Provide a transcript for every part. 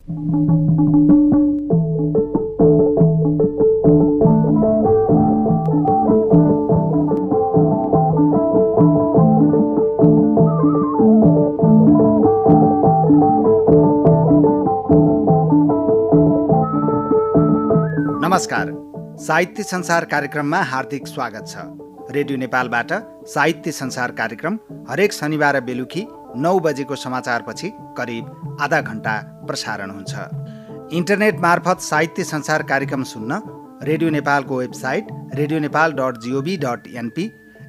नमस्कार, साहित्य संसार कार्यक्रममा हार्दिक स्वागत छ। रेडियो नेपालबाट साहित्य संसार कार्यक्रम हरेक शनिबार बेलुकी 9 बजेको समाचारपछि करिब आधा घण्टा प्रसारण हुन्छ। इन्टरनेट मार्फत साहित्य संसार कार्यक्रम सुन्न रेडियो नेपालको वेबसाइट redionepal.gov.np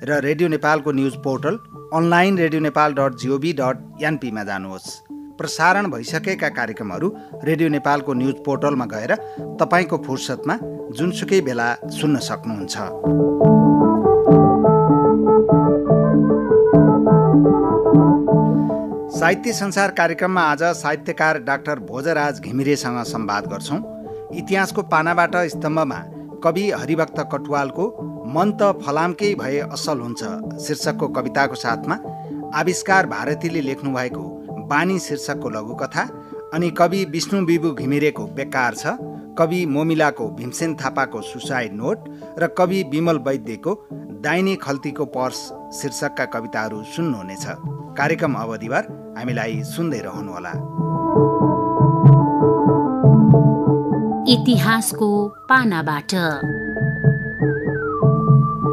र रेडियो नेपालको न्युज पोर्टल अनलाइन redionepal.gov.np मा जानुहोस्। प्रसारण भइसकेका कार्यक्रमहरू रेडियो नेपालको न्युज पोर्टलमा गएर तपाईँको फुर्सदमा जुनसुकै बेला सुन्न सक्नुहुन्छ। साहित्य संसार कार्यक्रममा आज साहित्यकार डाक्टर भोजराज घिमिरेसँग संवाद गर्छौं। इतिहासको पानाबाट स्तम्भमा कवि हरिभक्त कटुवालको मन त फलामकै भए असल हुन्छ शीर्षकको कविताको साथमा आविष्कार भारतीले लेख्नु भएको बानी शीर्षकको लघुकथा, अनि कवि विष्णु बिबु घिमिरेको बेकार छ, कवि मोमिलाको भीमसेन थापाको सुसाइड नोट र कवि विमल वैद्यको दाइने खल्तीको पर्स शीर्षकका कविताहरू सुन्नुहुनेछ। कार्यक्रम अवधिभर हामीलाई सुन्दै रहनुहोला। इतिहासको पानाबाट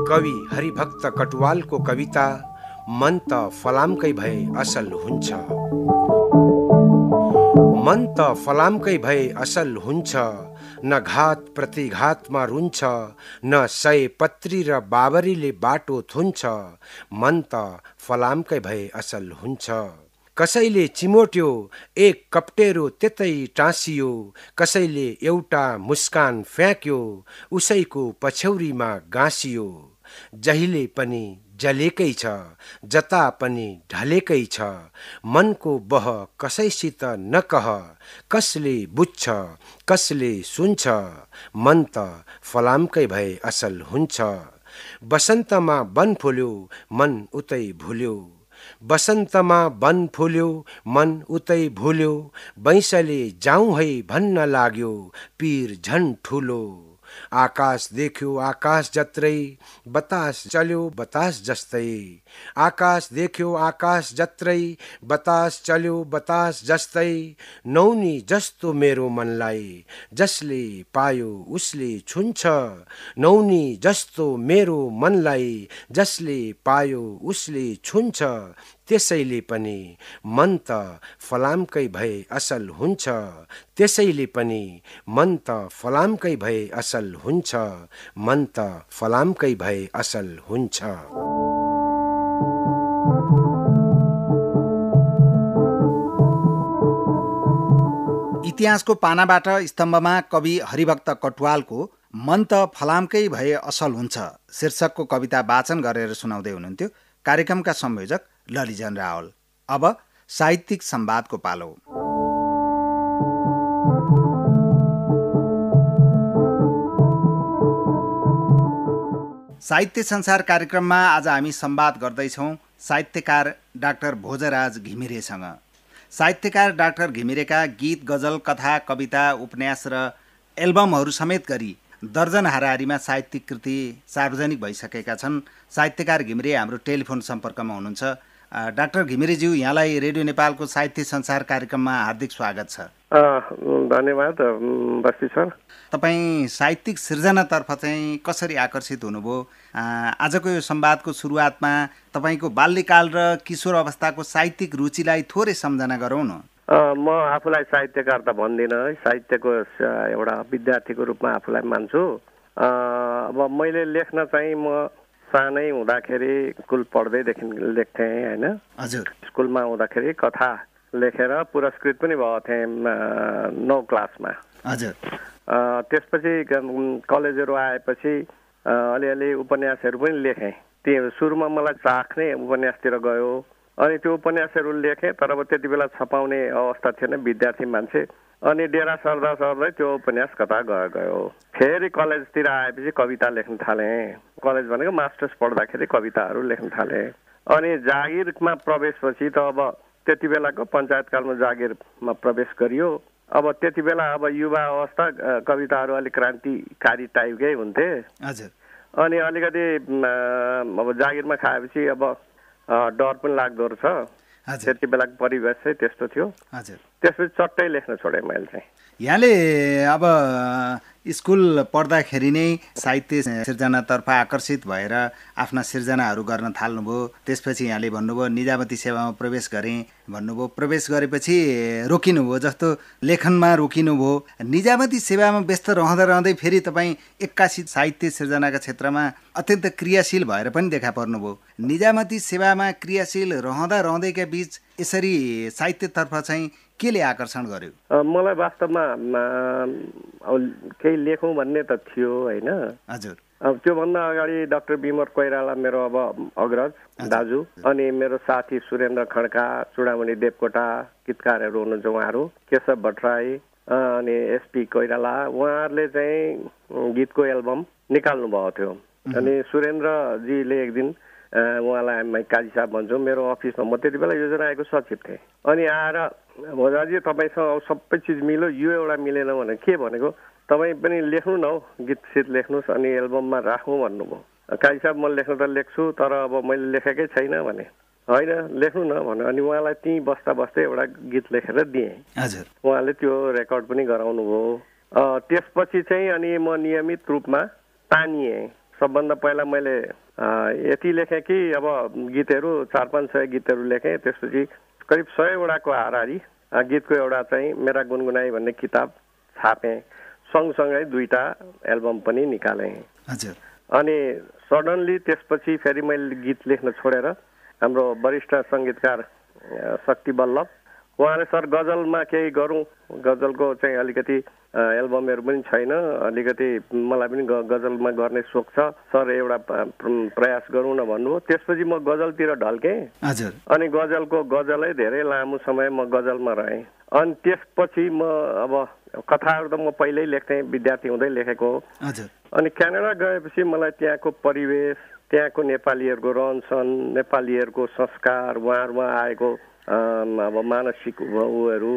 कवि हरिभक्त कटुवालको कविता मन त फलामकै भए असल हुन्छ। मन त फलामकै भए असल हुन्छ, न घात प्रतिघातमा रुन्छ, न सय पत्री र बाबरीले बाटो थुन्छ। मन त फलामकै भए असल हुन्छ। कसैले चिमोट्यो एक कप्टेरो त्यतै टाँसियो, कसैले एउटा मुस्कान फ्याँक्यो उसैको पछ्यौरीमा गाँसियो। जहिले पनि जलेकै छ, जता पनि ढलेकै छ, मनको बह कसैसित नकह, कसले बुझ्छ कसले सुन्छ। मन त फलामकै भए असल हुन्छ। बसन्तमा वन फुल्यो मन उतै भुल्यो, बसन्तमा वन फुल्यो मन उतै भुल्यो। बैंसले जाउँ है भन्न लाग्यो पीर झन् ठुलो। आकाश देख्यो आकाश जत्रै, बतास चल्यो बतास जस्तै। आकाश देख्यो आकाश जत्रै, बतास चल्यो बतास जस्तै। नौनी जस्तो मेरो मनलाई जसले पायो उसले छुन्छ। नौनी जस्तो मेरो मनलाई जसले पायो उसले छुन्छ। त्यसैले पनि मन त फलामकै भए असल हुन्छ। त्यसैले पनि मन त फलामकै भए असल हुन्छ। मन त फलामकै भए असल हुन्छ। इतिहासको पानाबाट स्तम्भमा कवि हरिभक्त कटुवालको मन त फलामकै भए असल हुन्छ शीर्षकको कविता वाचन गरेर सुनाउँदै हुनुहुन्थ्यो कार्यक्रमका संयोजक ललिजन रावल। अब साहित्यिक संवादको पालो। साहित्य संसार कार्यक्रममा आज हामी संवाद गर्दैछौँ साहित्यकार डाक्टर भोजराज घिमिरेसँग। साहित्यकार डाक्टर घिमिरेका गीत, गजल, कथा, कविता, उपन्यास र एल्बमहरू समेत गरी दर्जन हाराहारीमा साहित्यिक कृति सार्वजनिक भइसकेका छन्। साहित्यकार घिमिरे हाम्रो टेलिफोन सम्पर्कमा हुनुहुन्छ। डाक्टर घिमिरेज्यू, यहाँलाई रेडियो नेपालको साहित्य संसार कार्यक्रममा हार्दिक स्वागत छ। धन्यवाद बस्ती सर। तपाईँ साहित्यिक सृजनातर्फ चाहिँ कसरी आकर्षित हुनुभयो? आजको यो संवादको सुरुवातमा तपाईँको बाल्यकाल र किशोर अवस्थाको साहित्यिक रुचिलाई थोरै सम्झना गरौँ न। म आफूलाई साहित्यकार त भन्दिनँ, साहित्यको एउटा विद्यार्थीको रूपमा आफूलाई मान्छु। अब मैले लेख्न चाहिँ म सानै हुँदाखेरि स्कुल पढ्दैदेखि लेख्थेँ होइन। हजुर। स्कुलमा हुँदाखेरि कथा लेखेर पुरस्कृत पनि भएको थिएँ 9 क्लासमा। हजुर। त्यसपछि कलेजहरू आएपछि अलिअलि उपन्यासहरू पनि लेखेँ। त्यो सुरुमा मलाई चाख्ने उपन्यासतिर गयो, अनि त्यो उपन्यासहरू लेखेँ, तर अब त्यति बेला छपाउने अवस्था थिएन, विद्यार्थी मान्छे। अनि डेरा सर्दा सर्दै त्यो उपन्यास कता गयो। फेरि कलेजतिर आएपछि कविता लेख्न थालेँ। कलेज भनेको मास्टर्स पढ्दाखेरि कविताहरू लेख्न थालेँ। अनि जागिरमा प्रवेशपछि त अब त्यति बेलाको पञ्चायतकालमा जागिरमा प्रवेश गरियो। अब त्यति बेला अब युवा अवस्था कविताहरू अलिक क्रान्तिकारी टाइपकै हुन्थे। हजुर। अनि अलिकति अब जागिरमा खाएपछि अब डर पनि लाग्दो रहेछ। हजुर। त्यति बेलाको परिवेश चाहिँ त्यस्तो थियो। हजुर। त्यसपछि चट्टै लेख्न छोडेँ मैले चाहिँ। यहाँले अब स्कुल पढ्दाखेरि नै साहित्य सिर्जनातर्फ आकर्षित भएर आफ्ना सिर्जनाहरू गर्न थाल्नुभयो। त्यसपछि यहाँले भन्नुभयो निजामती सेवामा प्रवेश गरेँ भन्नुभयो। प्रवेश गरेपछि रोकिनुभयो, जस्तो लेखनमा रोकिनुभयो। निजामती सेवामा व्यस्त रहँदै फेरि तपाईँ एक्कासी साहित्य सिर्जनाका क्षेत्रमा अत्यन्त क्रियाशील भएर पनि देखा पर्नुभयो। निजामती सेवामा क्रियाशील रहँदैका बीच यसरी साहित्यतर्फ चाहिँ केले आकर्षण गर्यो? मलाई वास्तवमा केही लेखौँ भन्ने त थियो होइन। हजुर। अब त्योभन्दा अगाडि डाक्टर बिमर कोइराला मेरो अब अग्रज दाजु, अनि मेरो साथी सुरेन्द्र खड्का, चुडामणि देवकोटा गीतकारहरू हुनुहुन्छ उहाँहरू, केशव भट्टराई अनि एसपी कोइराला, उहाँहरूले चाहिँ गीतको एल्बम निकाल्नु भएको थियो। अनि सुरेन्द्रजीले एक दिन उहाँलाई हामी काजी साहब भन्छौँ, मेरो अफिसमा, म त्यति बेला योजना आएको सचिव थिएँ। अनि आएर भोजाजी तपाईँसँग सबै चिज मिल्यो, यो एउटा मिलेन भने के भनेको, तपाईँ पनि लेख्नु न हौ, गीत सित लेख्नुहोस् अनि एल्बममा राखौँ भन्नुभयो। काजी साहब म लेख्न त लेख्छु, तर अब मैले लेखेकै छैन भने। होइन लेख्नु न भन्यो। अनि उहाँलाई त्यहीँ बस्दै एउटा गीत लेखेर दिएँ। हजुर। उहाँले त्यो रेकर्ड पनि गराउनु भयो। त्यसपछि चाहिँ अनि म नियमित रूपमा तानिएँ। सबभन्दा पहिला मैले यति लेखेँ कि अब गीतहरू 400-500 गीतहरू लेखेँ। त्यसपछि करिब 100वटाको हाराहारी गीतको एउटा चाहिँ मेरा गुनगुनाई भन्ने किताब छापेँ। सँगसँगै 2टा एल्बम पनि निकालेँ। हजुर। अनि सडनली त्यसपछि फेरि मैले गीत लेख्न छोडेर हाम्रो वरिष्ठ सङ्गीतकार शक्ति बल्लभ उहाँले सर गजलमा केही गरौँ, गजलको चाहिँ अलिकति एल्बमहरू पनि छैन, अलिकति मलाई पनि गजलमा गर्ने सोख छ सर, एउटा प्रयास गरौँ न भन्नुभयो। त्यसपछि म गजलतिर ढल्केँ। हजुर। अनि गजलै धेरै लामो समय म गजलमा रहेँ। अनि त्यसपछि म अब कथाहरू त म पहिल्यै लेख्थेँ, विद्यार्थी हुँदै लेखेको। हजुर। अनि क्यानाडा गएपछि मलाई त्यहाँको परिवेश, त्यहाँको नेपालीहरूको रहनसहन, नेपालीहरूको संस्कार, उहाँहरूमा आएको अब मानसिक उहरू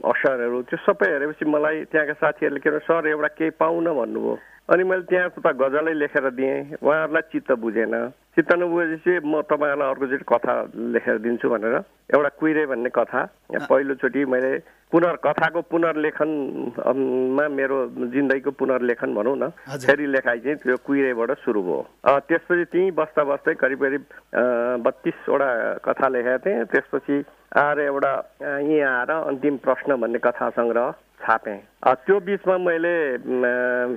असरहरू, त्यो सबै हेरेपछि मलाई त्यहाँका साथीहरूले के भन्छ, सर एउटा केही पाउन भन्नुभयो। अनि मैले त्यहाँको त गजलै लेखेर दिएँ। उहाँहरूलाई चित्त बुझेन। चित्त नबुझेपछि म तपाईँहरूलाई अर्कोचोटि कथा लेखेर दिन्छु भनेर एउटा कुइरे भन्ने कथा पहिलोचोटि मैले कथाको पुनर्लेखनमा मेरो जिन्दगीको पुनर्लेखन भनौँ न, फेरि लेखाइ चाहिँ त्यो कुइरेबाट सुरु भयो। त्यसपछि त्यहीँ बस्दै करिब 32वटा कथा लेखेका थिएँ। त्यसपछि आएर एउटा यहीँ आएर अन्तिम प्रश्न भन्ने कथा सङ्ग्रह छापेँ। त्यो बिचमा मैले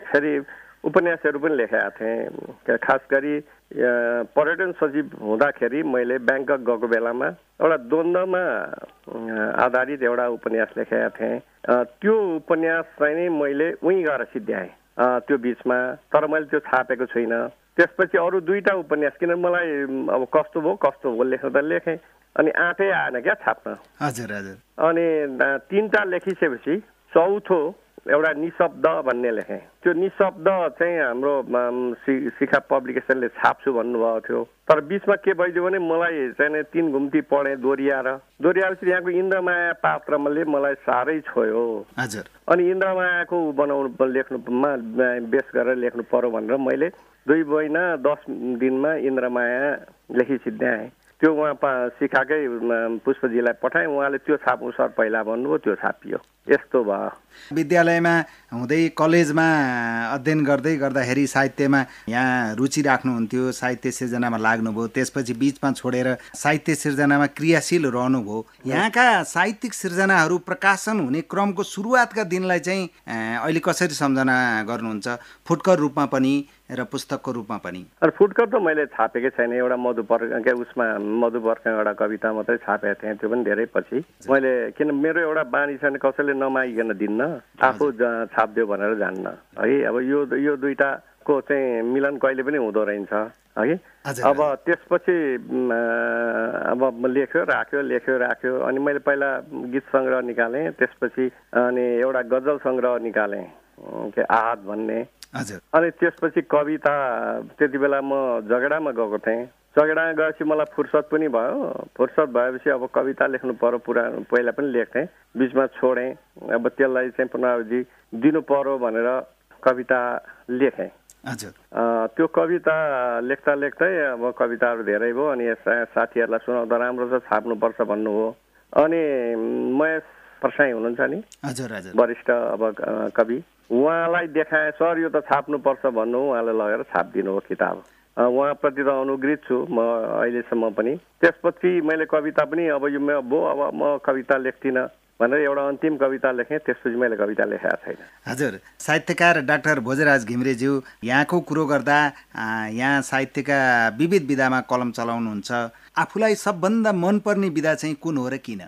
फेरि उपन्यासहरू पनि लेखेका थिएँ। खास गरी पर्यटन सचिव हुँदाखेरि मैले ब्याङ्कक गएको बेलामा एउटा द्वन्द्वमा आधारित एउटा उपन्यास लेखेका थिएँ। त्यो उपन्यास चाहिँ नि मैले उहीँ गएर सिद्ध्याएँ त्यो बिचमा, तर मैले त्यो छापेको छुइनँ। त्यसपछि अरू 2टा उपन्यास, किन मलाई अब कस्तो भयो लेख्न त लेखेँ, अनि आँटै आएन क्या छाप्न। हजुर। हजुर। अनि 3टा लेखिसकेपछि चौथो एउटा निशब्द भन्ने लेखेँ। त्यो निशब्द चाहिँ हाम्रो शिखा पब्लिकेसनले छाप्छु भन्नुभएको थियो, तर बिचमा के भइदियो भने मलाई चाहिँ 3 घुम्ती पढेँ दोहोऱ्याएपछि यहाँको इन्द्रमाया पात्रले मलाई साह्रै छोयो। हजुर। अनि इन्द्रमायाको लेख्नुमा बेस गरेर लेख्नु पर्यो भनेर मैले 2 महिना 10 दिनमा इन्द्रमाया लेखि सिद्ध्याएँ। त्यो उहाँ शिखाकै पुष्पजीलाई पठाएँ। उहाँले त्यो छाप्नु सर पहिला भन्नुभयो, त्यो छापियो। यस्तो भयो। विद्यालयमा हुँदै कलेजमा अध्ययन गर्दाखेरि साहित्यमा यहाँ रुचि राख्नुहुन्थ्यो, साहित्य सिर्जनामा लाग्नुभयो। त्यसपछि बिचमा छोडेर साहित्य सिर्जनामा क्रियाशील रहनुभयो। यहाँका साहित्यिक सिर्जनाहरू प्रकाशन हुने क्रमको सुरुवातका दिनलाई चाहिँ अहिले कसरी सम्झना गर्नुहुन्छ, फुटकर रूपमा पनि र पुस्तकको रूपमा पनि? फुटकर त मैले छापेकै छैन। एउटा मधुपर्कको एउटा कविता मात्रै छापेको थिएँ, त्यो पनि धेरै पछि मैले, किन मेरो एउटा बानी छैन कसैले नमागिकन दिन्न, आफू छापिदियो भनेर जान्न है। अब यो 2टाको चाहिँ मिलन कहिले पनि हुँदो रहेछ है। अब त्यसपछि अब लेख्यो राख्यो अनि मैले पहिला गीत सङ्ग्रह निकालेँ, त्यसपछि अनि एउटा गजल सङ्ग्रह निकालेँ के आहत भन्ने। अनि त्यसपछि कविता, त्यति बेला म झगडामा गएको थिएँ, जगेडा गएपछि मलाई फुर्सद पनि भयो। फुर्सद भएपछि अब कविता लेख्नु पर्यो, पहिला पनि लेख्थेँ, बिचमा छोडेँ। अब त्यसलाई चाहिँ पुनरावृत्ति दिनु पर्यो भनेर कविता लेखेँ। हजुर। त्यो कविता लेख्दा लेख्दै अब कविताहरू धेरै भयो। अनि साथीहरूलाई सुनाउँदा राम्रो छ, छाप्नुपर्छ भन्नु हो। अनि महेश प्रसाई हुनुहुन्छ नि, हजुर हजुर, वरिष्ठ अब कवि, उहाँलाई देखाएँ, सर यो त छाप्नुपर्छ भन्नु, उहाँले लगेर छापिदिनु हो किताब। उहाँप्रति त अनुगृहित छु म अहिलेसम्म पनि। त्यसपछि मैले कविता पनि अब यो अब म कविता लेख्दिनँ भनेर एउटा अन्तिम कविता लेखेँ। त्यसपछि मैले कविता लेखेको छैन। हजुर, साहित्यकार डाक्टर भोजराज घिमिरेज्यू, यहाँको कुरो गर्दा यहाँ साहित्यका विविध विधामा कलम चलाउनुहुन्छ। आफूलाई सबभन्दा मनपर्ने विधा चाहिँ कुन हो र किन?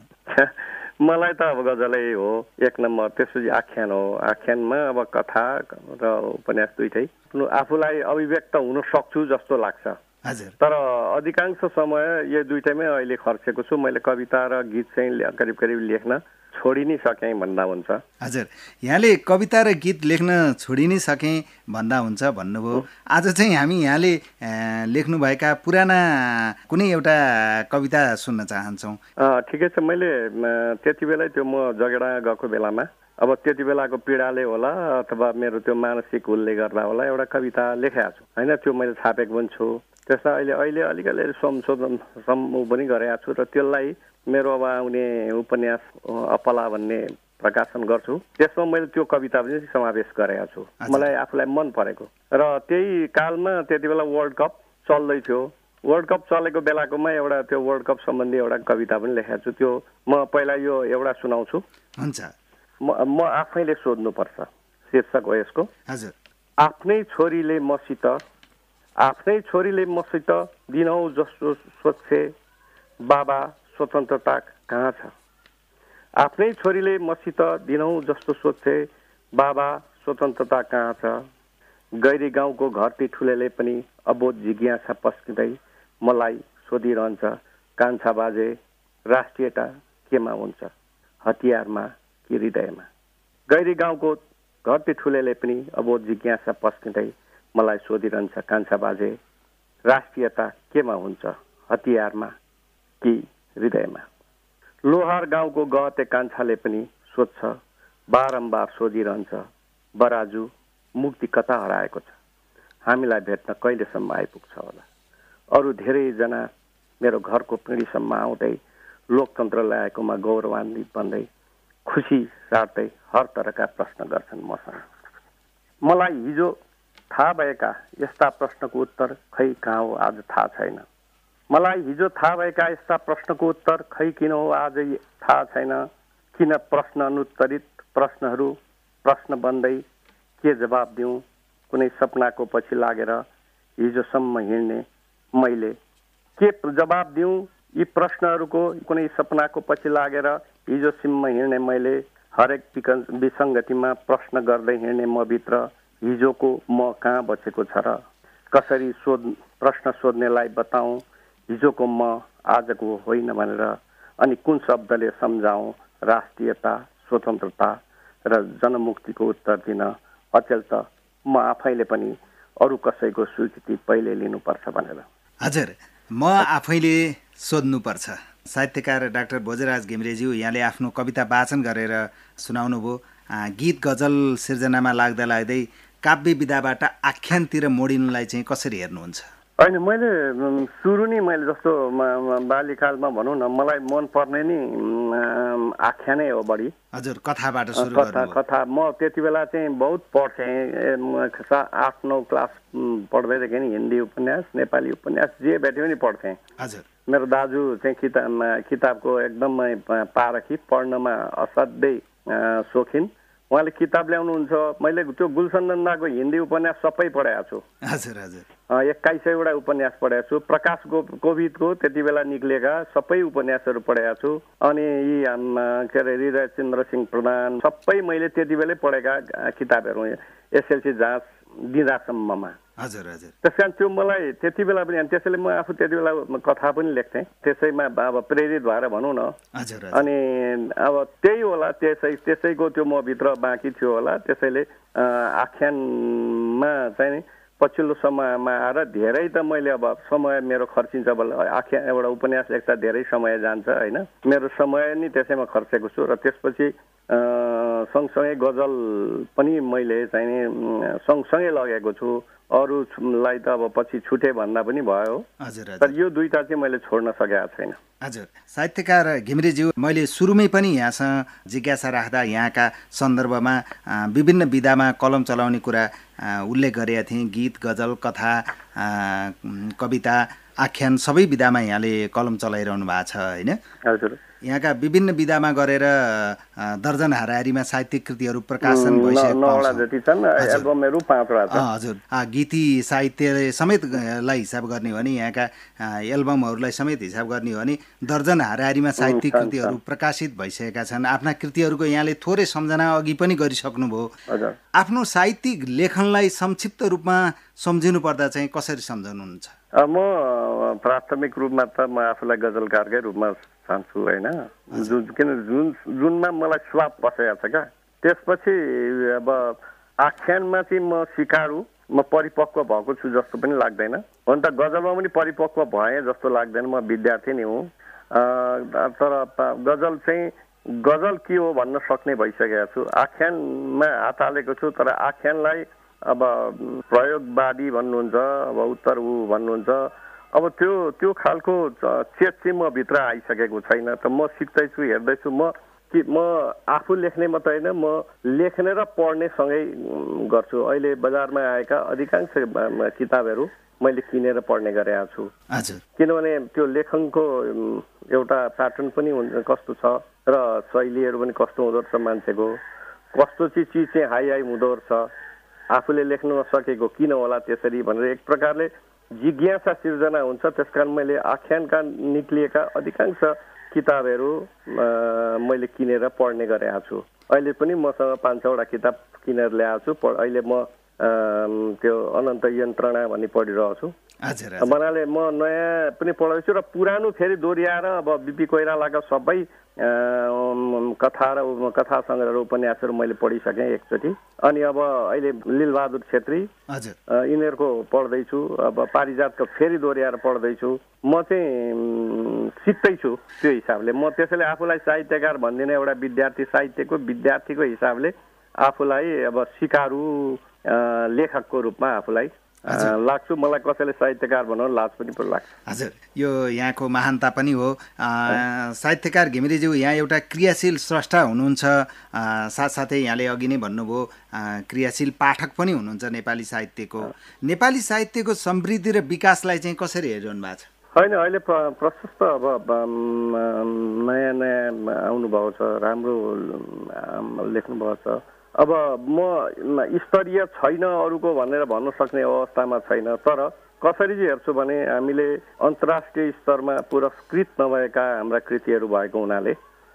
मलाई त अब गजलै हो एक नम्बर, त्यसपछि आख्यान हो। आख्यानमा अब कथा र उपन्यास दुइटै आफूलाई अभिव्यक्त हुन सक्छु जस्तो लाग्छ। हजुर। तर अधिकांश समय यो दुइटैमै अहिले खर्चेको छु। मैले कविता र गीत चाहिँ करिब करिब लेख्न छोडि नै सकेँ भन्दा हुन्छ। हजुर, यहाँले कविता र गीत लेख्न छोडि नै सकेँ भन्दा हुन्छ भन्नुभयो। आज चाहिँ हामी यहाँले लेख्नुभएका पुराना कुनै एउटा कविता सुन्न चाहन्छौँ। ठिकै छ। मैले त्यति बेलै त्यो म जगेडा गएको बेलामा अब त्यति बेलाको पीडाले होला अथवा मेरो त्यो मानसिक हुलले गर्दा होला एउटा कविता लेखेको छु होइन। त्यो मैले छापेको पनि छु। त्यसलाई अहिले अलिकति संशोधन पनि गरेको छु र त्यसलाई मेरो अब आउने उपन्यास अपला भन्ने प्रकाशन गर्छु। त्यसमा मैले त्यो कविता पनि समावेश गरेको छु, मलाई आफूलाई मन परेको। र त्यही कालमा त्यति बेला वर्ल्ड कप चल्दै थियो। वर्ल्ड कप चलेको बेलाकोमा एउटा त्यो वर्ल्ड कप सम्बन्धी एउटा कविता पनि लेखेको छु। त्यो म पहिला यो एउटा सुनाउँछु। हुन्छ। म आफैले सोध्नुपर्छ शीर्षक हो यसको। हजुर। आफ्नै छोरीले मसित दिनौ जस्तो सोध्छे, बाबा स्वतन्त्रता कहाँ छ? आफ्नै छोरीले मसित दिनौ जस्तो सोध्छे, बाबा स्वतन्त्रता कहाँ छ? गैरी गाउँको घरती ठुलेले पनि अबोध जिज्ञासा पस्किँदै मलाई सोधिरहन्छ, कान्छा बाजे राष्ट्रियता केमा हुन्छ, हतियारमा कि हृदयमा? गैरी गाउँको घरती ठुलेले पनि अबोध जिज्ञासा पस्किँदै मलाई सोधिरहन्छ, कान्छा बाजे राष्ट्रियता केमा हुन्छ, हतियारमा कि हृदयमा? लोहार गाउँको गहते कान्छाले पनि सोध्छ, बारम्बार सोधिरहन्छ, बराजु मुक्ति कता हराएको छ, हामीलाई भेट्न कहिलेसम्म आइपुग्छ होला? अरू धेरैजना मेरो घरको पिँढीसम्म आउँदै लोकतन्त्र ल्याएकोमा गौरवान्वित बन्दै खुसी साट्दै हर तरका प्रश्न गर्छन् मसँग। मलाई हिजो थाहा भएका यस्ता प्रश्नको उत्तर खै कहाँ हो आज थाहा छैन। मलाई हिजो थाहा भएका यस्ता प्रश्नको उत्तर खै किन हो आज थाहा छैन। किन प्रश्न अनुत्तरित प्रश्नहरू प्रश्न बन्दै के जवाब दिउँ? कुनै सपनाको पछि लागेर हिजोसम्म हिँड्ने मैले के जवाब दिउँ? यी प्रश्नहरूको कुनै सपनाको पछि लागेर हिजोसम्म हिँड्ने मैले हरेक विसङ्गतिमा प्रश्न गर्दै हिँड्ने म भित्र हिजोको म कहाँ बचेको छ र? कसरी प्रश्न सोध्नेलाई बताऊँ हिजोको म आजको होइन भनेर? अनि कुन शब्दले सम्झाउँ राष्ट्रियता, स्वतन्त्रता र जनमुक्तिको उत्तर दिन? अचेल त म आफैले पनि अरू कसैको स्वीकृति पहिले लिनुपर्छ भनेर। हजुर, म आफैले सोध्नुपर्छ। साहित्यकार डाक्टर भोजराज घिमिरेज्यू, यहाँले आफ्नो कविता वाचन गरेर सुनाउनुभयो। गीत गजल सिर्जनामा लाग्दै काव्य विधाबाट आख्यानतिर मोडिनुलाई चाहिँ कसरी हेर्नुहुन्छ? होइन, मैले सुरु नै मैले जस्तो बाल्यकालमा भनौँ न, मलाई मन पर्ने नि आख्यानै हो बढी। हजुर, कथाबाट सुरु गर्नुभयो? कथा म त्यति बेला चाहिँ बहुत पढ्थेँ। 8-9 क्लास पढ्दैदेखि नि हिन्दी उपन्यास, नेपाली उपन्यास जे भेट्यो नि पढ्थेँ। हजुर। मेरो दाजु चाहिँ किताबको एकदमै पारखी, पढ्नमा असाध्यै सोखिन। उहाँले किताब ल्याउनुहुन्छ। मैले त्यो गुलशन नन्दाको हिन्दी उपन्यास सबै पढेको छु। हजुर हजुर। 2100 उपन्यास पढेको छु। प्रकाश कोविदको त्यति बेला निक्लेका सबै उपन्यासहरू पढेको छु। अनि यी के अरे हृदय चन्द्र सिंह प्रधान सबै मैले त्यति बेलै पढेका किताबहरू एसएलसी जाँच दिँदासम्ममा। हजुर हजुर। त्यस कारण त्यो मलाई त्यति बेला पनि, त्यसैले म आफू त्यति बेला कथा पनि लेख्थेँ। त्यसैमा अब प्रेरित भएर भनौँ न। हजुर। अनि अब त्यही होला, त्यसैको त्यो म भित्र बाँकी थियो होला। त्यसैले आख्यानमा चाहिँ पछिल्लो समयमा आएर धेरै त मैले अब समय मेरो खर्चिन्छ आख्या एउटा उपन्यास लेख्दा धेरै समय जान्छ होइन, मेरो समय नि त्यसैमा खर्चेको छु र त्यसपछि सँगसँगै गजल पनि मैले चाहिँ सँगसँगै लगेको छु। अरूलाई त अब पछि छुटे भन्दा पनि भयो, हजुर तर यो दुईटा चाहिँ मैले छोड्न सकेको छैन। हजुर, साहित्यकार घिमिरेज्यू, मैले सुरुमै पनि यहाँसँग जिज्ञासा राख्दा यहाँका सन्दर्भमा विभिन्न विधामा कलम चलाउने कुरा उल्लेख गरेका थिएँ। गीत, गजल, कथा, कविता, आख्यान सबै विधामा यहाँले कलम चलाइरहनु भएको छ होइन? हजुर, यहाँका विभिन्न विधामा गरेर दर्जन हाराहारीमा साहित्यिक कृतिहरू प्रकाशन भइसकेको जति छन्, एल्बमहरू 5वटा छ। हजुर, गीति साहित्य समेतलाई हिसाब गर्ने हो भने यहाँका एल्बमहरूलाई समेत हिसाब गर्ने हो भने दर्जन हाराहारीमा साहित्यिक कृतिहरू प्रकाशित भइसकेका छन्। आफ्ना कृतिहरूको यहाँले थोरै सम्झना अघि पनि गरिसक्नुभयो। आफ्नो साहित्यिक लेखनलाई संक्षिप्त रूपमा सम्झिनु पर्दा चाहिँ कसरी सम्झाउनुहुन्छ? म प्राथमिक रूपमा त म आफूलाई गजलकारकै रूपमा ठान्छु होइन, जुनमा मलाई स्वाप बसेको छ क्या। त्यसपछि अब आख्यानमा चाहिँ म सिकारु, म परिपक्व भएको छु जस्तो पनि लाग्दैन। हुन त गजलमा पनि परिपक्व भएँ जस्तो लाग्दैन, म विद्यार्थी नै हुँ। तर गजल चाहिँ गजल के हो भन्न सक्ने भइसकेको छु। आख्यानमा हात हालेको छु, तर आख्यानलाई अब प्रयोगवादी भन्नुहुन्छ, अब उत्तर भन्नुहुन्छ। अब त्यो खालको चेत चाहिँ म भित्र आइसकेको छैन। त म सिक्दैछु, हेर्दैछु। म आफू लेख्ने मात्रै होइन, म लेख्ने र पढ्ने सँगै गर्छु। अहिले बजारमा आएका अधिकांश किताबहरू मैले किनेर पढ्ने गरेको छु। किनभने त्यो लेखनको एउटा प्याटर्न पनि कस्तो छ र शैलीहरू पनि कस्तो हुँदो रहेछ, मान्छेको कस्तो चिज चाहिँ हाई हुँदो रहेछ, आफूले लेख्न नसकेको किन होला त्यसरी भनेर एक प्रकारले जिज्ञासा सिर्जना हुन्छ। त्यसकारण मैले आख्यानका निक्लिएका अधिकांश किताबहरू मैले किनेर पढ्ने गरेको छु। अहिले पनि मसँग 5-6वटा किताब किनेर ल्याएको छु। अहिले म त्यो अनन्त यन्त्रणा भन्ने पढिरहेको छु। भन्नाले म नयाँ पनि पढ्दैछु र पुरानो फेरि दोहोऱ्याएर अब बिपी कोइरालाका सबै कथा र कथा सङ्ग्रह उपन्यासहरू मैले पढिसकेँ एकचोटि। अनि अब अहिले लीलबहादुर छेत्री यिनीहरूको पढ्दैछु। अब पारिजातको फेरि दोहोऱ्याएर पढ्दैछु। म चाहिँ सिक्दैछु त्यो हिसाबले। म त्यसैले आफूलाई साहित्यकार भन्दिनँ, एउटा साहित्यको विद्यार्थीको हिसाबले आफूलाई अब सिकारु लेखकको रूपमा आफूलाई लाग्छु। मलाई कसैले साहित्यकार बनाउन लाज पनि लाग्छ। हजुर, यो यहाँको महानता पनि हो। साहित्यकार घिमिरेज्यू यहाँ एउटा क्रियाशील स्रष्टा हुनुहुन्छ, साथसाथै यहाँले अघि नै भन्नुभयो क्रियाशील पाठक पनि हुनुहुन्छ नेपाली साहित्यको। नेपाली साहित्यको समृद्धि र विकासलाई चाहिँ कसरी हेरिरहनु भएको छ? होइन, अहिले प्रशस्त अब नयाँ नयाँ आउनुभएको छ, राम्रो लेख्नुभएको छ। अब म स्तरीय छैन अरूको भनेर भन्न सक्ने अवस्थामा छैन। तर कसरी चाहिँ हेर्छु भने हामीले अन्तर्राष्ट्रिय स्तरमा पुरस्कृत नभएका हाम्रा कृतिहरू भएको हुनाले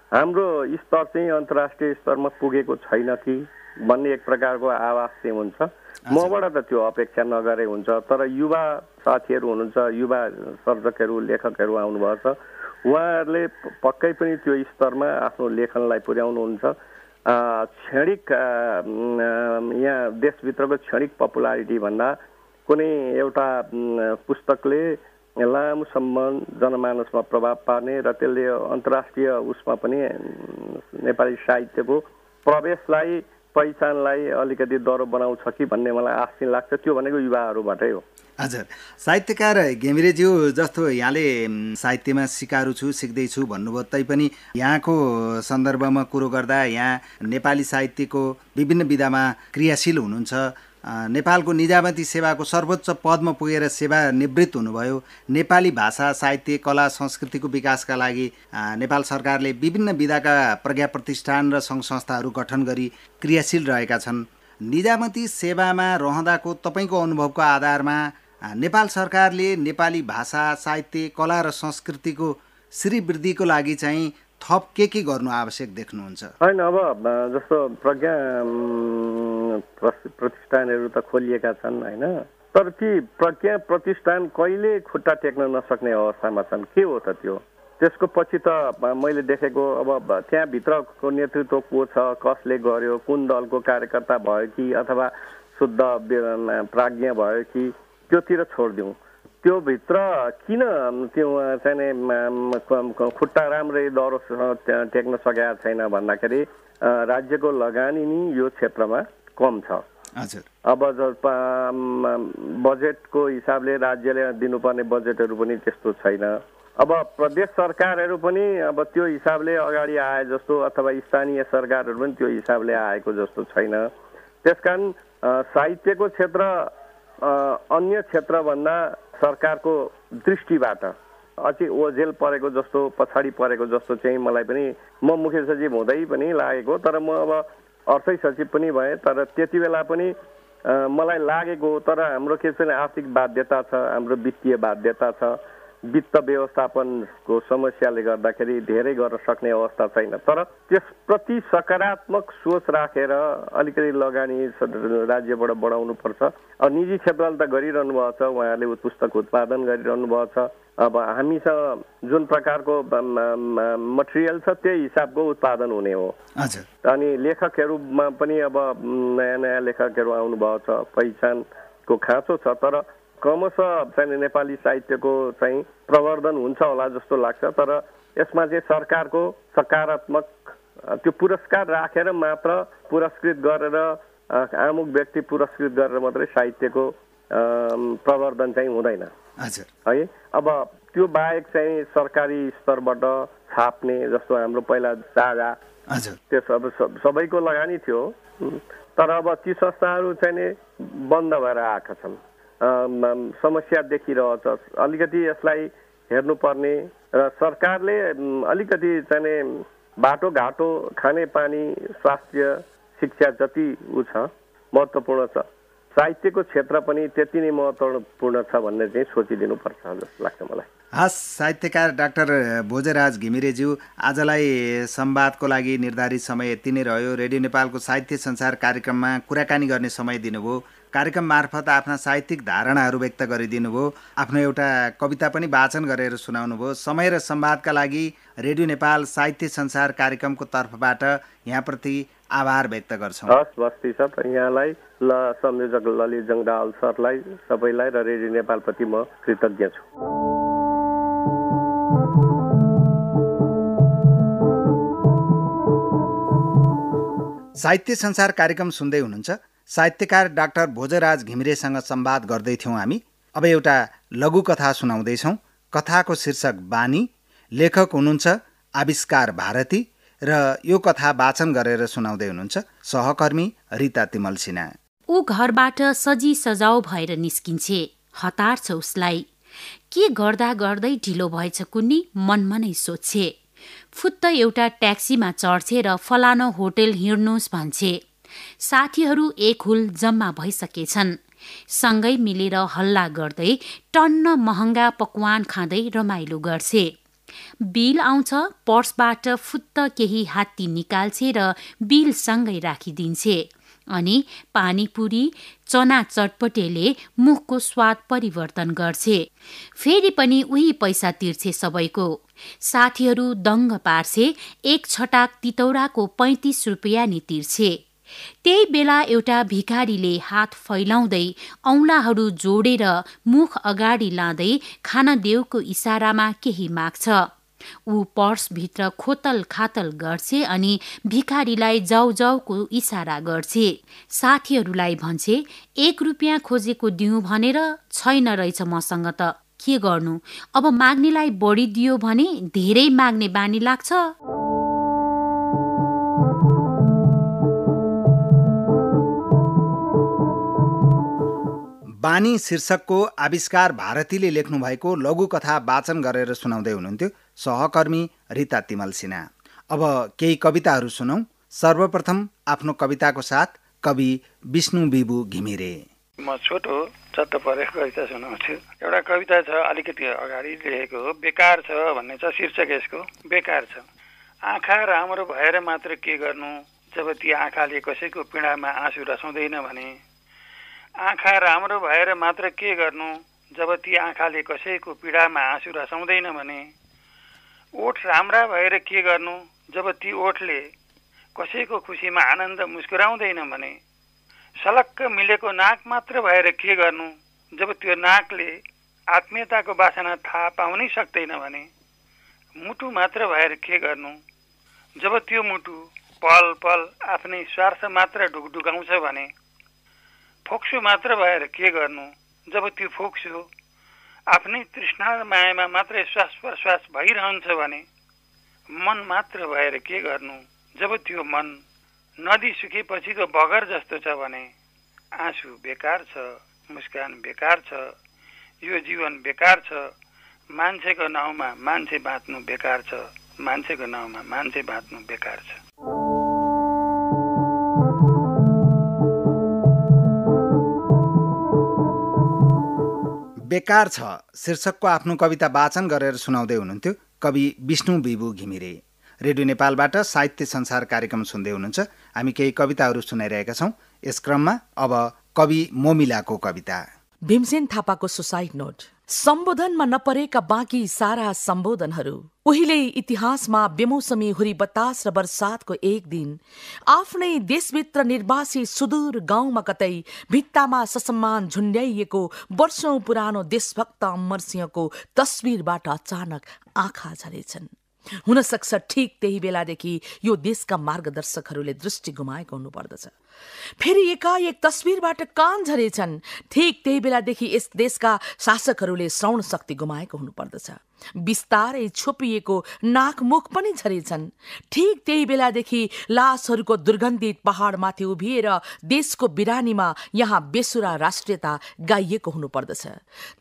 हाम्रो स्तर चाहिँ अन्तर्राष्ट्रिय स्तरमा पुगेको छैन कि भन्ने एक प्रकारको आवाज चाहिँ हुन्छ। मबाट त त्यो अपेक्षा नगरे हुन्छ। तर युवा साथीहरू हुनुहुन्छ, युवा सर्जकहरू, लेखकहरू आउनुभएको छ। उहाँहरूले पक्कै पनि त्यो स्तरमा आफ्नो लेखनलाई पुर्याउनुहुन्छ। क्षणिक यहाँ देशभित्रको क्षणिक पपुलारिटी भन्दा कुनै एउटा पुस्तकले लामोसम्म जनमानसमा प्रभाव पार्ने र त्यसले अन्तर्राष्ट्रिय उसमा पनि नेपाली साहित्यको प्रवेशलाई, पहिचानलाई अलिकति डह्रो बनाउँछ कि भन्ने मलाई आश चाहिँ लाग्छ। त्यो भनेको युवाहरूबाटै हो। हजुर, साहित्यकार घिमिरेज्यू जस्तो यहाँले साहित्यमा सिकारु छु, सिक्दैछु भन्नुभयो, तैपनि यहाँको सन्दर्भमा कुरो गर्दा यहाँ नेपाली साहित्यको विभिन्न विधामा क्रियाशील हुनुहुन्छ। नेपालको निजामती सेवाको सर्वोच्च पदमा पुगेर सेवानिवृत्त हुनुभयो। नेपाली भाषा, साहित्य, कला, संस्कृतिको विकासका लागि नेपाल सरकारले विभिन्न विधाका प्रज्ञा प्रतिष्ठान र सङ्घ संस्थाहरू गठन गरी क्रियाशील रहेका छन्। निजामती सेवामा रहँदाको तपाईँको अनुभवको आधारमा नेपाल सरकारले नेपाली भाषा, साहित्य, कला र संस्कृतिको श्रीवृद्धिको लागि चाहिँ थप के गर्नु आवश्यक देख्नुहुन्छ? होइन, अब जस्तो प्रज्ञा प्रतिष्ठानहरू त खोलिएका छन् होइन, तर ती प्रज्ञा प्रतिष्ठान कहिले खुट्टा टेक्न नसक्ने अवस्थामा छन्। के हो त त्यो? त्यसको पछि त मैले देखेको अब त्यहाँभित्रको नेतृत्व को छ, कसले गर्यो, कुन दलको कार्यकर्ता भयो कि अथवा शुद्ध प्राज्ञ भयो कि त्योतिर छोडिदिउँ। त्यो भित्र किन त्यो चाहिँ खुट्टा राम्ररी डह्रो टेक्न सकेका छैन भन्दाखेरि राज्यको लगानी नि यो क्षेत्रमा कम छ। अब बजेटको हिसाबले राज्यले दिनुपर्ने बजेटहरू पनि त्यस्तो छैन। अब प्रदेश सरकारहरू पनि अब त्यो हिसाबले अगाडि आए जस्तो अथवा स्थानीय सरकारहरू पनि त्यो हिसाबले आएको जस्तो छैन। त्यसकारण साहित्यको क्षेत्र अन्य क्षेत्रभन्दा सरकारको दृष्टिबाट अझै ओझेल परेको जस्तो पछाडि परेको जस्तो चाहिँ मलाई पनि म मुख्य सचिव हुँदै पनि लागेको। तर म अब अर्थै सचिव पनि भएँ। तर त्यति बेला पनि मलाई लागेको तर हाम्रो के छ आर्थिक बाध्यता छ, हाम्रो वित्तीय बाध्यता छ, वित्त व्यवस्थापनको समस्याले गर्दाखेरि धेरै गर्न सक्ने अवस्था छैन। तर त्यसप्रति सकारात्मक सोच राखेर अलिकति लगानी राज्यबाट बढाउनु पर्छ। अब निजी क्षेत्रले त गरिरहनु भएको छ, उहाँहरूले पुस्तक उत्पादन गरिरहनु भएको छ। अब हामीसँग जुन प्रकारको मटेरियल छ त्यही हिसाबको उत्पादन हुने हो। अनि लेखकहरूमा पनि अब नयाँ नयाँ लेखकहरू आउनुभएको छ, पहिचानको खाँचो छ। तर क्रमशः चाहिँ नेपाली साहित्यको चाहिँ प्रवर्धन हुन्छ होला जस्तो लाग्छ। तर यसमा चाहिँ सरकारको सकारात्मक त्यो पुरस्कार राखेर मात्र पुरस्कृत गरेर आमुख व्यक्ति पुरस्कृत गरेर मात्रै साहित्यको प्रवर्धन चाहिँ हुँदैन है। अब त्यो बाहेक चाहिँ सरकारी स्तरबाट छाप्ने जस्तो हाम्रो पहिला साझा त्यो सबैको लगानी थियो। तर अब ती संस्थाहरू चाहिँ बन्द भएर आएका छन्, समस्या देखिरहेछ। अलिकति यसलाई हेर्नुपर्ने र सरकारले अलिकति चाहिँ बाटोघाटो, खानेपानी, स्वास्थ्य, शिक्षा जति ऊ छ महत्त्वपूर्ण छ, साहित्यको क्षेत्र पनि त्यति नै महत्त्वपूर्ण छ भन्ने चाहिँ सोचिदिनुपर्छ जस्तो लाग्छ मलाई। हस्, साहित्यकार डाक्टर भोजराज घिमिरेज्यू, आजलाई संवादको लागि निर्धारित समय यति नै रह्यो। रेडियो नेपालको साहित्य संसार कार्यक्रममा कुराकानी गर्ने समय दिनुभयो। कार्यक्रम मार्फत आफ्ना साहित्यिक धारणाहरू व्यक्त गरिदिनुभयो। आफ्नो एउटा कविता पनि वाचन गरेर सुनाउनुभयो। समय र संवादका लागि रेडियो नेपाल साहित्य संसार कार्यक्रमको तर्फबाट यहाँप्रति आभार व्यक्त गर्छौँ। हस्, बस्ती छ यहाँलाई ल संयोजक ललित जङ्गदाल सरलाई, सबैलाई र रेडियो नेपालप्रति म कृतज्ञ छु। साहित्य संसार कार्यक्रम सुन्दै हुनुहुन्छ। साहित्यकार डाक्टर भोजराज घिमिरेसँग संवाद गर्दै थियौँ हामी। अब एउटा लघु कथा सुनाउँदैछौँ। कथाको शीर्षक बानी, लेखक हुनुहुन्छ आविष्कार भारती र यो कथा वाचन गरेर सुनाउँदै हुनुहुन्छ सहकर्मी रिता तिमल सिन्हा। ऊ घरबाट सजी सजाउ भएर निस्किन्छे। हतार छ उसलाई। के गर्दा गर्दै ढिलो भएछ कुन्नी मनमा नै सोध्छे। फुत्त एउटा ट्याक्सीमा चढ्छे र फलानो होटेल हिँड्नुहोस् भन्छे। साथीहरू एक हुल जम्मा भइसकेछन्। सँगै मिलेर हल्ला गर्दै टन्न महँगा पकवान खाँदै रमाइलो गर्छे। बिल आउँछ, पर्सबाट फुत्त केही हात्ती निकाल्छे र बिल सँगै राखिदिन्छे। अनि पानीपुरी, चना चटपटेले मुखको स्वाद परिवर्तन गर्छे। फेरि पनि उही पैसा तिर्छे सबैको। साथीहरू दङ्ग पार्छे। एक छटाक तितौराको 35 रुपियाँ नि तिर्छे। त्यही बेला एउटा भिखारीले हात फैलाउँदै औँलाहरू जोडेर मुख अगाडि लाँदै खानदेवको इसारामा केही माग्छ। ऊ पर्सभित्र खोतल खातल गर्छे अनि भिखारीलाई जाउ जाउको इसारा गर्छे। साथीहरूलाई भन्छे 1 रुपियाँ खोजेको दिउँ भनेर छैन रहेछ मसँग त के गर्नु, अब माग्नेलाई बढी दियो भने धेरै माग्ने बानी लाग्छ। बानी शीर्षकको आविष्कार भारतीले लेख्नु भएको लघु कथा वाचन गरेर सुनाउँदै हुनुहुन्थ्यो सहकर्मी रिता तिमल सिन्हा। अब केही कविताहरू सुनौँ। सर्वप्रथम आफ्नो कविताको साथ कवि विष्णु बिबु घिमिरे। म छोटो चट्ट परेको कविता सुनाउँछु। एउटा कविता छ, अलिकति अगाडि लेखेको हो। बेकार छ भन्ने छ शीर्षक यसको। बेकार छ। आँखा राम्रो भएर मात्र के गर्नु जब ती आँखाले कसैको पीडामा आँसु रसाउँदैन भने। आँखा राम्रो भएर मात्र के गर्नु जब ती आँखाले कसैको पीडामा आँसु रसाउँदैन भने। ओठ राम्रा भएर के गर्नु जब ती ओठले कसैको खुसीमा आनन्द मुस्कुराउँदैन भने। सलक्क मिलेको नाक मात्र भएर के गर्नु जब त्यो नाकले आत्मीयताको बासना थाहा पाउनै सक्दैन भने, मुटु मात्र भएर के गर्नु जब त्यो मुटु पल पल आफ्नै स्वार्थ मात्र ढुकढुकाउँछ भने, फोक्सो मात्र भएर के गर्नु जब त्यो फोक्सो आफ्नै तृष्णा र मायामा मात्रै श्वास प्रश्वास भइरहन्छ भने, मन मात्र भएर के गर्नु जब त्यो मन नदी सुकेपछिको बगर जस्तो छ भने, आँसु बेकार छ, मुस्कान बेकार छ, यो जीवन बेकार छ, मान्छेको नाउँमा मान्छे बाँच्नु बेकार छ, मान्छेको नाउँमा मान्छे बाँच्नु बेकार छ। बेकार छ शीर्षकको आफ्नो कविता वाचन गरेर सुनाउँदै हुनुहुन्थ्यो कवि विष्णु बिबु घिमिरे। रेडियो नेपालबाट साहित्य संसार कार्यक्रम सुन्दै हुनुहुन्छ। हामी केही कविताहरू सुनाइरहेका छौँ। यस क्रममा अब कवि मोमिलाको कविता। भीमसेन थापाको सुसाइड नोट। सम्बोधनमा नपरेका बाँकी सारा सम्बोधनहरू, उहिले इतिहासमा बेमौसमी हुरी बतास र बरसातको एक दिन आफ्नै देशभित्र निर्वासी सुदूर गाउँमा कतै भित्तामा ससम्मान झुन्ड्याइएको वर्षौं पुरानो देशभक्त अमरसिंहको तस्बिरबाट अचानक आँखा झरेछन्। हुन सक्छ ठीक त्यही बेलादेखि यो देशका मार्गदर्शकहरूले दृष्टि गुमाएको हुनुपर्दछ। फेरि एकाएक तस्बिरबाट कान झरेछन्। ठीक त्यही बेलादेखि यस देशका शासकहरूले श्रवण शक्ति गुमाएको हुनुपर्दछ। बिस्तारै छोपिएको नाकमुख पनि झरेछन्। ठीक त्यही बेलादेखि लासहरूको दुर्गन्धित पहाडमाथि उभिएर देशको बिरानीमा यहाँ बेसुरा राष्ट्रियता गाइएको हुनुपर्दछ।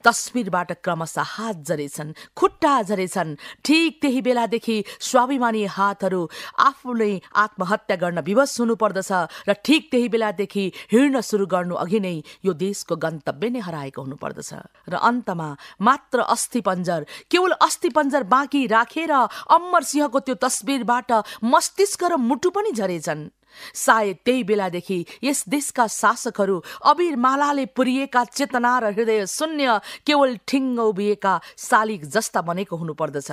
तस्बिरबाट क्रमशः हात झरेछन्, खुट्टा झरेछन्। ठीक त्यही बेलादेखि स्वाभिमानी हातहरू आफूले आत्महत्या गर्न विवश हुनुपर्दछ र ठीक त्यही बेलादेखि हिँड्न सुरु गर्नु अघि नै यो देशको गन्तव्य नै हराएको हुनुपर्दछ। र अन्तमा मात्र अस्थिपञ्जर, केवल अस्थिपञ्जर बाँकी राखेर अमरसिंहको त्यो तस्बिरबाट मस्तिष्क र मुटु पनि झरेछन्। सायद त्यही बेलादेखि यस देशका शासकहरू अबिर मालाले पुरिएका चेतना र हृदय शून्य केवल ठिङ्ग उभिएका शालिग जस्ता बनेको हुनुपर्दछ।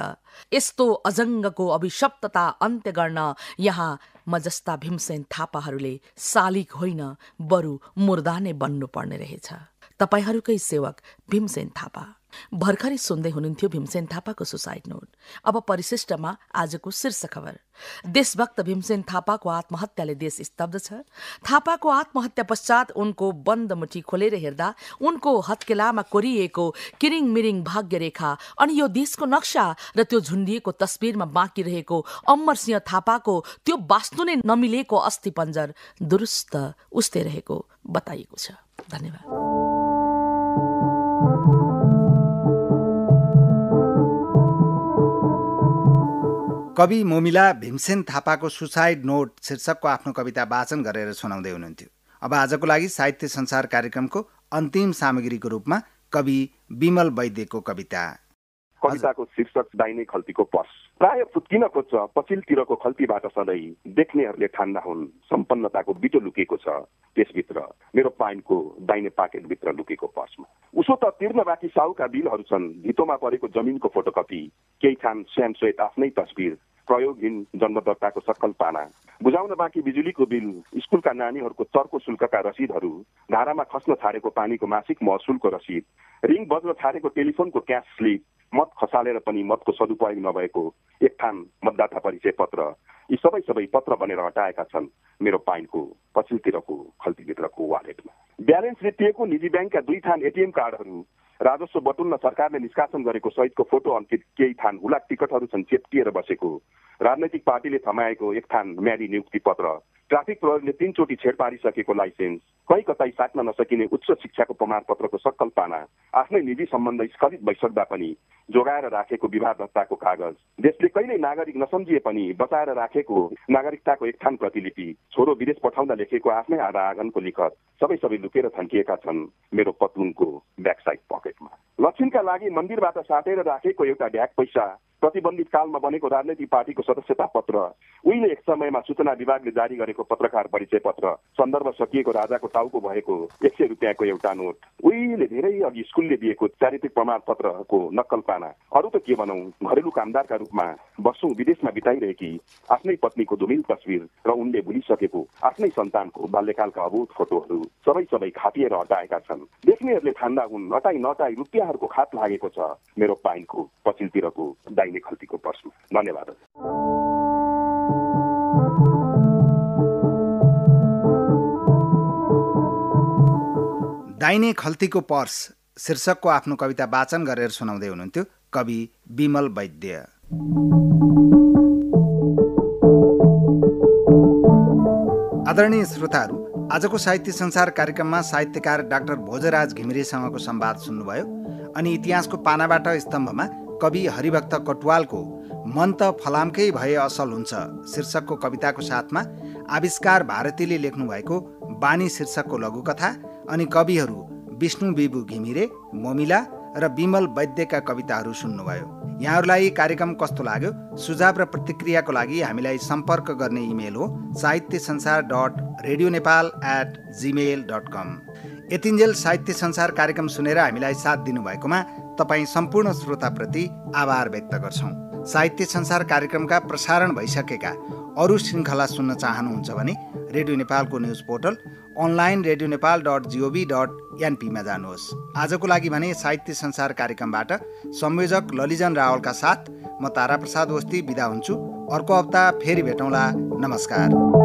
यस्तो अजङ्गको अभिशप्तता अन्त्य गर्न यहाँ म जस्ता भीमसेन थापाहरूले शालिग होइन बरु मुर्दा नै बन्नुपर्ने रहेछ। तपाईहरूकै सेवक भीमसेन थापा। भर्खरै सुन्दै हुनुहुन्थ्यो भीमसेन थापाको सुसाइड नोट। अब परिशिष्टमा आजको शीर्ष खबर। देशभक्त भीमसेन थापाको आत्महत्याले देश स्तब्ध छ। थापाको आत्महत्या पश्चात उनको बन्द मुठी खोलेर हेर्दा उनको हत्केलामा कोरिएको किरिङ मिरिङ भाग्य रेखा अनि यो देशको नक्सा र त्यो झुन्डिएको तस्बिरमा बाँकी रहेको अमरसिंह थापाको त्यो वास्तु नै नमिलेको अस्थिपञ्जर दुरुस्त उस्तै रहेको बताइएको छ। धन्यवाद। कवि मोमिला भीमसेन थापाको सुसाइड नोट शीर्षकको आफ्नो कविता वाचन गरेर सुनाउँदै हुनुहुन्थ्यो। अब आजको लागि साहित्य संसार कार्यक्रमको अन्तिम सामग्रीको रूपमा कवि विमल वैद्यको कविता। कविताको शीर्षक दाहिने खल्तीको पर्स। प्राय फुत्किन खोज्छ पछिल्तिरको खल्तीबाट सधैँ, देख्नेहरूले ठान्दा हुन् सम्पन्नताको बिटो लुकेको छ त्यसभित्र, मेरो पाइनको दाहिने पाकेटभित्र लुकेको पर्समा। उसो त तिर्न बाँकी साहुका बिलहरू छन्, धितोमा परेको जमिनको फोटोकपी, केही छान स्यामसोएट आफ्नै तस्बिर, प्रयोगहीन जन्मदत्ताको सक्कल पाना, बुझाउन बाँकी बिजुलीको बिल, स्कुलका नानीहरूको चर्को शुल्कका रसिदहरू, धारामा खस्न छाडेको पानीको मासिक महसुलको रसिद, रिङ बज्न छाडेको टेलिफोनको क्यास स्लिप, मत खसालेर पनि मतको सदुपयोग नभएको एक थान मतदाता परिचय पत्र, यी सबै पत्र बनेर हटाएका छन् मेरो पाइनको पछिल्तिरको खल्तीभित्रको वालेटमा। ब्यालेन्स रित्तिएको निजी ब्याङ्कका 2 थान एटिएम कार्डहरू, राजस्व बटुल्न सरकारले निष्कासन गरेको सहितको फोटो अंकित केही थान हुलाक टिकटहरू छन् चेप्टिएर बसेको, राजनैतिक पार्टीले थमाएको एक थान म्यादी नियुक्ति पत्र, ट्राफिक प्रहरीले 3 चोटि छेड पारिसकेको लाइसेन्स, कहीँ कतै साट्न नसकिने उच्च शिक्षाको प्रमाणपत्रको सक्कल पाना, आफ्नै निजी सम्बन्ध स्खलित भइसक्दा पनि जोगाएर राखेको विवाह दत्ताको कागज, देशले कहिल्यै नागरिक नसम्झिए पनि बचाएर राखेको नागरिकताको एक थान प्रतिलिपि, छोरो विदेश पठाउँदा लेखेको आफ्नै आधा आँगनको लिखत, सबै लुकेर थन्किएका छन् मेरो पतलुनको ब्याक साइड पकेटमा। लक्षिनका लागि मन्दिरबाट साटेर राखेको एउटा ढ्याक पैसा, प्रतिबन्धित कालमा बनेको राजनैतिक पार्टीको सदस्यता पत्र, उहिले एक समयमा सूचना विभागले जारी गरेको पत्रकार परिचय पत्र, सन्दर्भ सकिएको राजाको टाउको भएको 100 रुपियाँको एउटा नोट, उहिले धेरै अघि स्कुलले दिएको चारित्रिक प्रमाण पत्रको नक्कल पाना, अरू त के भनौँ, घरेलु कामदारका रूपमा वर्षौं विदेशमा बिताइरहेकी आफ्नै पत्नीको धुमिल तस्विर र उनले भुलिसकेको आफ्नै सन्तानको बाल्यकालका अभूत फोटोहरू सबै खाटिएर हटाएका छन्। देख्नेहरूले ठान्दा हुन् अटाई नटाई रुपियाँहरूको खात लागेको छ मेरो पाइनको पछिल्तिरको दाहिने खल्तीको पर्समा। धन्यवाद। दाहिने खल्तीको पर्स शीर्षकको आफ्नो कविता वाचन गरेर सुनाउँदै हुनुहुन्थ्यो कवि विमल वैद्य। आदरणीय श्रोताहरू, आजको साहित्य संसार कार्यक्रममा साहित्यकार डाक्टर भोजराज घिमिरेसँगको संवाद सुन्नुभयो। अनि इतिहासको पानाबाट स्तम्भमा कवि हरिभक्त कटुवालको मन त फलामकै भए असल हुन्छ शीर्षकको कविताको साथमा आविष्कार भारतीले लेख्नुभएको बानी शीर्षकको लघुकथा अनि कविहरू विष्णु बिबु घिमिरे, मोमिला र विमल वैद्यका कविताहरू सुन्नुभयो। यहाँहरूलाई कार्यक्रम कस्तो लाग्यो? सुझाव र प्रतिक्रियाको लागि हामीलाई सम्पर्क गर्ने इमेल हो sahityasansar.radionepal@gmail.com। यतिन्जेल साहित्य संसार कार्यक्रम सुनेर हामीलाई साथ दिनुभएकोमा तपाईँ सम्पूर्ण श्रोताप्रति आभार व्यक्त गर्छौँ। साहित्य संसार कार्यक्रमका प्रसारण भइसकेका अरू श्रृङ्खला सुन्न चाहनुहुन्छ भने रेडियो नेपालको न्युज पोर्टल अनलाइन radioNepal.gov.np मा जानुहोस्। आजको लागि भने साहित्य संसार कार्यक्रमबाट संयोजक ललिजन रावलका साथ म तारा प्रसाद ओस्ती बिदा हुन्छु। अर्को हप्ता फेरि भेटौँला। नमस्कार।